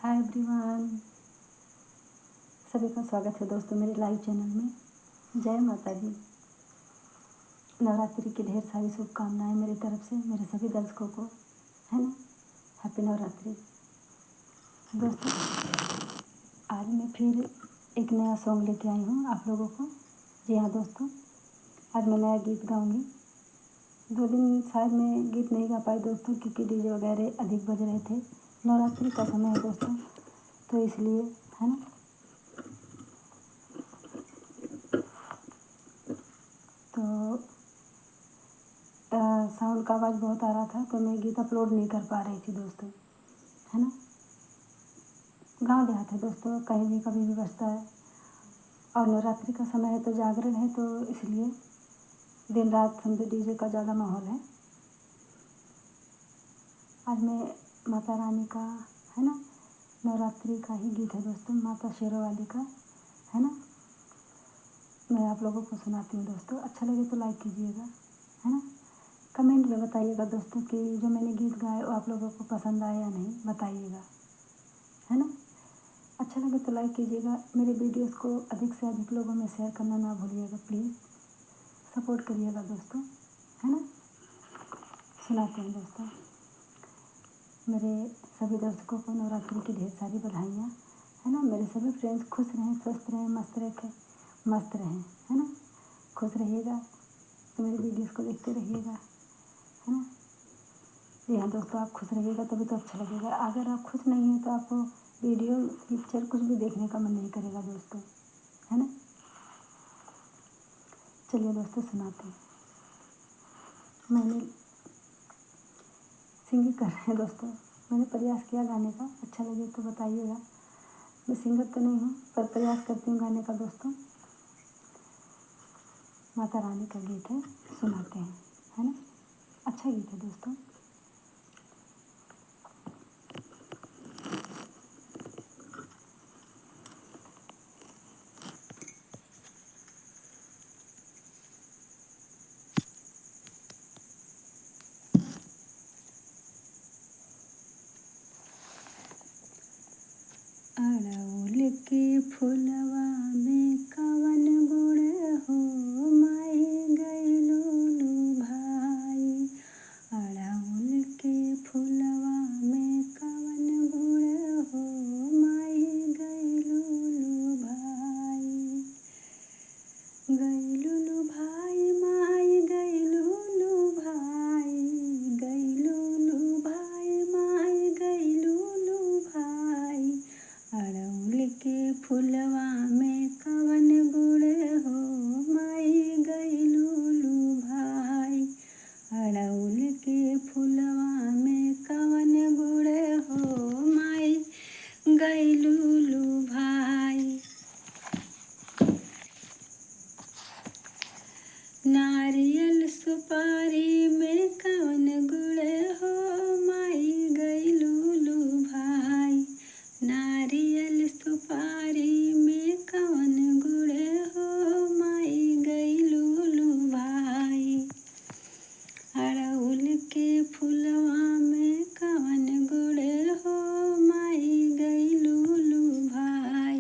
Hi everyone, सभी का स्वागत है दोस्तों मेरे लाइव चैनल में। जय माता दी। नवरात्रि की ढेर सारी शुभकामनाएं मेरी तरफ से मेरे सभी दर्शकों को, है ना। हैप्पी नवरात्रि दोस्तों। आज मैं फिर एक नया सॉन्ग लेके आई हूँ आप लोगों को। जी हाँ दोस्तों, आज मैं नया गीत गाऊँगी। 2 दिन शायद मैं गीत नहीं गा पाई दोस्तों, क्योंकि डीजे वगैरह अधिक बज रहे थे। नवरात्रि का समय है दोस्तों, तो इसलिए, है ना। तो साउंड का आवाज़ बहुत आ रहा था, तो मैं गीत अपलोड नहीं कर पा रही थी दोस्तों, है ना। गाँव देहात है दोस्तों, कहीं भी कभी भी बजता है। और नवरात्रि का समय है तो जागरण है, तो इसलिए दिन रात समझो डीजे का ज़्यादा माहौल है। आज मैं माता रानी का, है ना, नवरात्रि का ही गीत है दोस्तों, माता शेरों वाली का, है ना। मैं आप लोगों को सुनाती हूँ दोस्तों। अच्छा लगे तो लाइक कीजिएगा, है ना। कमेंट में बताइएगा दोस्तों कि जो मैंने गीत गाए वो आप लोगों को पसंद आया या नहीं, बताइएगा, है ना। अच्छा लगे तो लाइक कीजिएगा। मेरे वीडियोस को अधिक से अधिक लोगों में शेयर करना ना भूलिएगा प्लीज़। सपोर्ट करिएगा दोस्तों, है ना। सुनाते हैं दोस्तों। मेरे सभी दर्शकों को नवरात्रि की ढेर सारी बधाइयाँ, है ना। मेरे सभी फ्रेंड्स खुश रहें, स्वस्थ रहें, मस्त रहें, है ना। खुश रहिएगा तो मेरे वीडियोस को देखते रहिएगा, है ना। जी हाँ दोस्तों, आप खुश रहिएगा तभी तो अच्छा लगेगा। अगर आप खुश नहीं हैं तो आपको वीडियो, पिक्चर कुछ भी देखने का मन नहीं करेगा दोस्तों, है ना। चलिए दोस्तों सुनाते हैं। मैंने सिंगिंग कर रहे हैं दोस्तों। मैंने प्रयास किया गाने का, अच्छा लगे तो बताइएगा। मैं सिंगर तो नहीं हूँ, पर प्रयास करती हूँ गाने का दोस्तों। माता रानी का गीत है, सुनाते हैं, है ना। अच्छा गीत है दोस्तों। अड़उल के फुलवा में कवन गुण हो, माई गइलू भाई। अड़उल के फुलवा में कवन गुण हो, माई गइलू भाई। गइलू भाई, माई गइलू भाई, गइलू भाई, माई गइलू भाई। अड़उल के फुलवा में कवन गुण हो, माई गइलू भाई। अड़उल के फुलवा में कवन गुण हो, माई गइलू भाई। नारियल सुपारी में कवन गुण हो, माई गइलू भाई। नारियल सुपारी में कवन गुण हो, माई गइलू भाई। अड़उल के फुलवा में कवन गुण हो, माई गइलू भाई।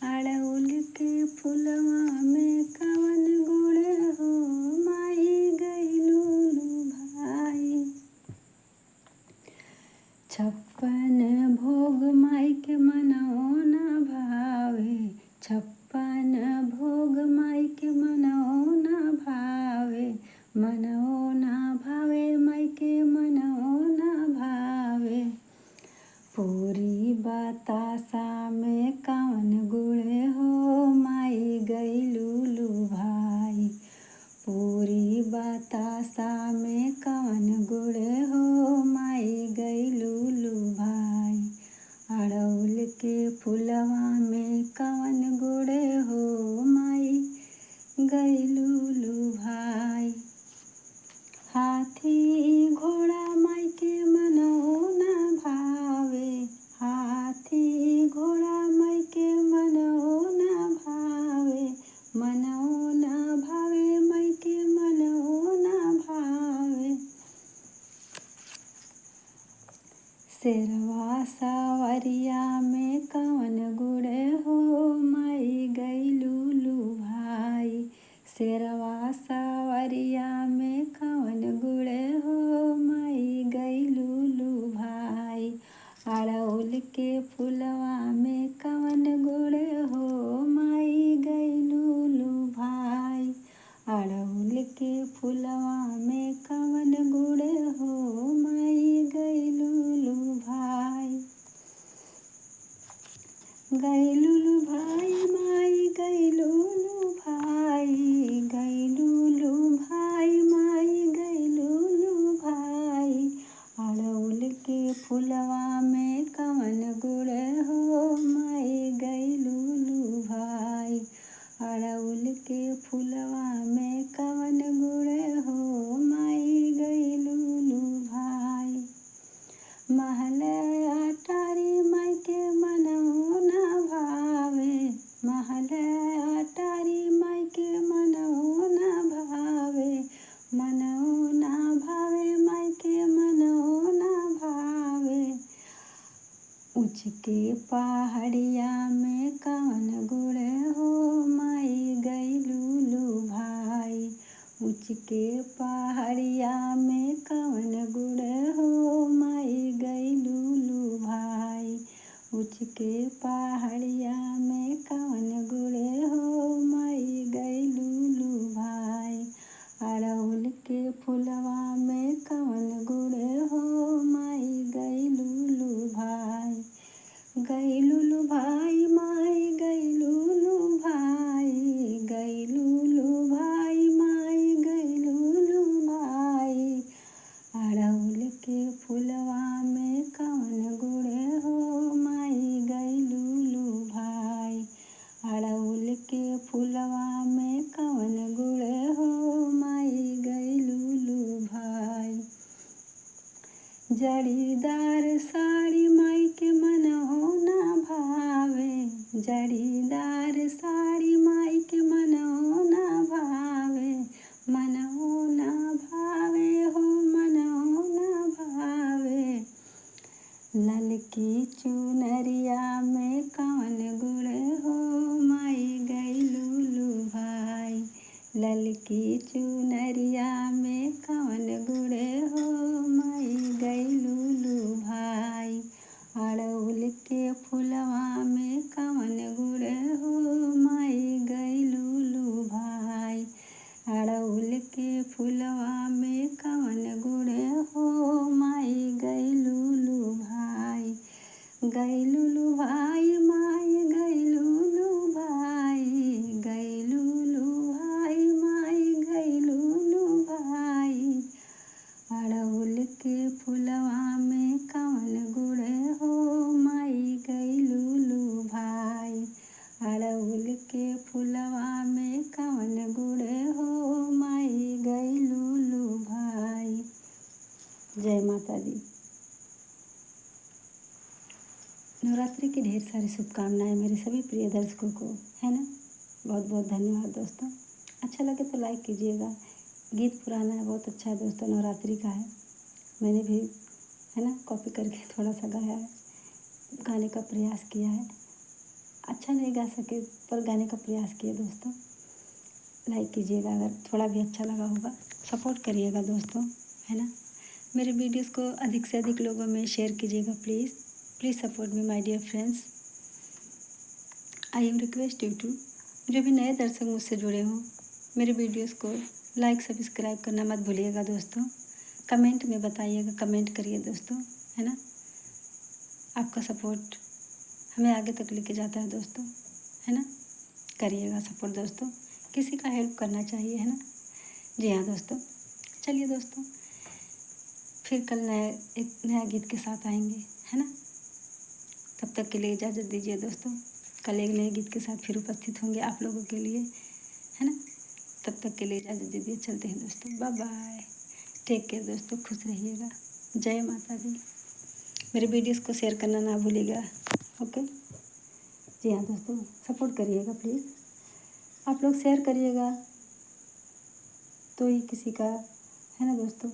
अड़उल के फुलवा में कवन गुण हो, माई गइलू भाई। 56 भोग माई के मनौ न भावे, 56 भोग माई के मनौ न भावे। मनौ न भावे माई के मनौ न भावे। पूरी बतासा में कवन गुण हो, माई गइलू भाई। पूरी बतासा में कवन गुण हो, माई गइलू भाई। अड़उल के फुलवा में कवन गुण हो, माई गइलू भाई। हाथी घोड़ा माई के मनौ न भावे। हाथी घोड़ा माई के मनौ न भावे। मनौ न भावे माई के मनौ न भावे। शेरवा सवरिया अड़हुल के फुलवा में कवन गुण हो माई गइलू लू भाई। अड़हुल के फुलवा में कवन गुण हो माई गइलू लू भाई। गइलू लू भाई माई गइलू लू भाई। गइलू लू भाई माई गइलू लू भाई। अड़हुल के फुलवा में कवन गुण हो माई गइलू लू भाई। अड़हुल के फुलवा में कवन गुण हो माई गइलू लू भाई। महल अटारी माई के मनहु न भावे। महल अटारी माई के मनहु न भावे। मनहु न भावे माई के मनहु न भावे। ऊँच के पहाड़िया में कवन गुण हो माई गइलू लू भाई। ऊँच के पहाड़िया में कवन गुण हो माई गइलू लू भाई। ऊँच के पहाड़िया में कवन गुण हो माई गइलू लू भाई। अड़हुल के फुलवा में कवन गुण हो माई गइलू लू भाई। गइलू लू भाई माई गइलू लू भाई। गइलू लू भाई माई गइलू लू भाई। अड़हुल के फुलवा में कवन गुण हो माई गइलू लू भाई। अड़हुल के फुलवा में कवन गुण हो माई गइलू लू भाई। जड़ीदार साड़ी माई के मनहु न भावे। जड़ीदार साड़ी माई के मनहु न भावे। मनहु न भावे हो मनहु न भावे। ललकी चुनरिया में कवन गुण हो माई गइलू लू भाई। ललकी चुनरिया में कवन गुण हो माई गइलू लू भाई। अड़हुल के फुलवा में कवन गुण हो माई गइलू लू भाई। अड़हुल के फुलवा में कवन गुण हो माई गइलू लू भाई। गइलू लू भाई माई गइलू लू भाई। गइलू लू भाई माई गइलू लू भाई। अड़हुल के फुलवा में कवन गुण हो माई गइलू लू भाई। अड़हुल के फुलवा में कवन गुण हो माई गइलू लू भाई। जय माता दी। नवरात्रि की ढेर सारी शुभकामनाएं मेरे सभी प्रिय दर्शकों को, है ना। बहुत बहुत धन्यवाद दोस्तों। अच्छा लगे तो लाइक कीजिएगा। गीत पुराना है, बहुत अच्छा है दोस्तों, नवरात्रि का है। मैंने भी, है ना, कॉपी करके थोड़ा सा गाया है, गाने का प्रयास किया है। अच्छा नहीं गा सके पर गाने का प्रयास किया दोस्तों। लाइक कीजिएगा अगर थोड़ा भी अच्छा लगा होगा। सपोर्ट करिएगा दोस्तों, है ना। मेरे वीडियोस को अधिक से अधिक लोगों में शेयर कीजिएगा please. Please support me my dear friends. I am request you to, जो भी नए दर्शक मुझसे जुड़े हों, मेरे वीडियोस को लाइक सब्सक्राइब करना मत भूलिएगा दोस्तों। कमेंट में बताइएगा, कमेंट करिए दोस्तों, है ना। आपका सपोर्ट हमें आगे तक लेके जाता है दोस्तों, है ना। करिएगा सपोर्ट दोस्तों, किसी का हेल्प करना चाहिए, है ना। जी हाँ दोस्तों। चलिए दोस्तों, फिर कल एक नया गीत के साथ आएंगे, है ना। तब तक के लिए इजाज़त दीजिए दोस्तों। कल एक नए गीत के साथ फिर उपस्थित होंगे आप लोगों के लिए, है ना। तब तक के लिए इजाज़त दीजिए। चलते हैं दोस्तों, बाय बाय, टेक केयर दोस्तों, खुश रहिएगा। जय माता दी। मेरे वीडियोस को शेयर करना ना भूलिएगा, ओके। जी हाँ दोस्तों, सपोर्ट करिएगा प्लीज़। आप लोग शेयर करिएगा तो ही किसी का, है ना दोस्तों,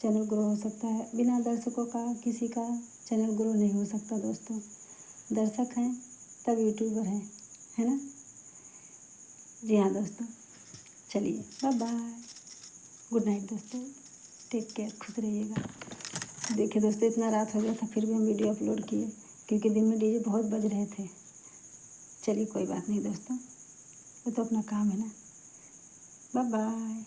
चैनल ग्रो हो सकता है। बिना दर्शकों का किसी का चैनल ग्रो नहीं हो सकता दोस्तों। दर्शक हैं तब यूट्यूबर हैं, है ना। जी हाँ दोस्तों, चलिए बाय बाय, गुड नाइट दोस्तों, टेक केयर, खुश रहिएगा। देखिए दोस्तों, इतना रात हो गया था फिर भी हम वीडियो अपलोड किए, क्योंकि दिन में डीजे बहुत बज रहे थे। चलिए कोई बात नहीं दोस्तों, ये तो अपना काम है ना। Bye by.